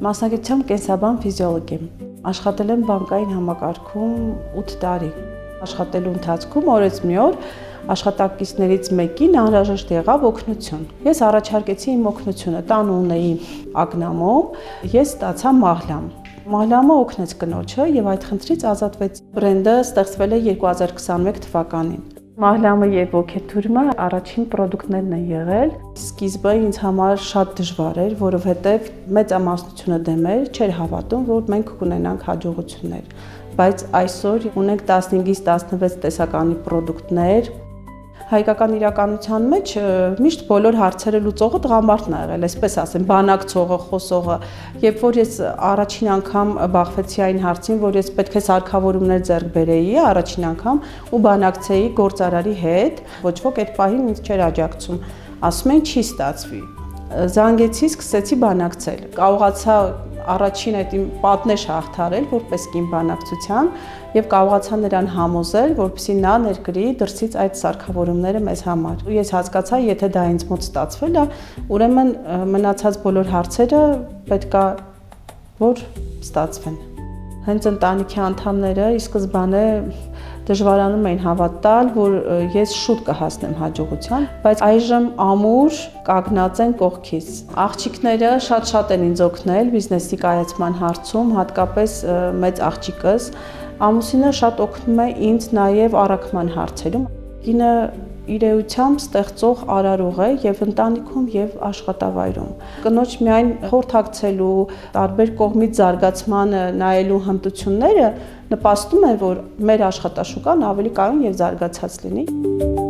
Մասնագիտությամբ կենսաբան ֆիզիոլոգ եմ։ Աշխատել եմ բանկային համակարգում 8 տարի։ Աշխատելու ընթացքում օրից մի օր աշխատակիցներից մեկին անհրաժեշտ եղավ օգնություն։ Ես առաջարկեցի իմ օգնությունը, տանը ունեի ակնամոմ, ես ստացա մահլամ։ Մահլամը օգնեց կնոջը եւ այդ խնդրից ազատվեց։ Բրենդը ստեղծվել է 2021 թվականին։ Մահլամը եւ ոգեթյուրումը առաջին պրոդուկտներն են եղել։ Սկիզբը ինձ համար շատ դժվար էր, որովհետեւ մեծամասնությունը դեմեր չէր հավատում, որ մենք կունենանք հաջողություններ, բայց այսօր ունենք 15-ից 16 տեսականի պրոդուկտներ։ Հայկական իրականության մեջ միշտ բոլոր հարցերը լուծողը տղամարդն է եղել, այսպես ասեմ, բանակցողը, խոսողը, երբ որ ես առաջին անգամ բախվեցի այն հարցին, որ ես պետք է սարքավորումներ ձեռք բերեի առաջին անգամ ու բանակցեի գործարարի հետ, ոչ ոք այդ պահին ինձ չէր աջակցում, ասում են չի ստացվի։ Զանգեցի, սկսեցի բանակցել, կարողացա առաջին այդ իմ պատնեշը հաղթարել որպես կին բանակցության եւ կարողացա նրան համոզել, որպեսզի նա ներկրի դրսից այդ սարքավորումները մեզ համար։ Ես հասկացա, եթե դա ինձ մոտ ստացվել է, ուրեմն մնացած բոլոր հարցերը պետքա որ ստացվեն։ Հենց ընտանիքի անդամները ի սկզբանե դժվարանում էին հավատ տալ, որ ես շուտ կհասնեմ հաջողության, բայց այժմ ամուր կանգնած են կողքից։ Աղջիկները շատ են ինձ օգնել բիզնեսի կայացման հարցում, հատկապես մեծ աղջիկս, ամուսինը շատ օգնում է ինձ նաև առաքման հարցերում։ Կինը իր էությամբ ստեղծող արարող է եւ ընտանիքում եւ աշխատավայրում։ Կնոջ միայն խորհրդակցելու, տարբեր կողմից զարգացմանը նայելու հմտությունները նպաստում են, որ մեր աշխատաշուկան ավելի կայուն եւ զարգացած լինի։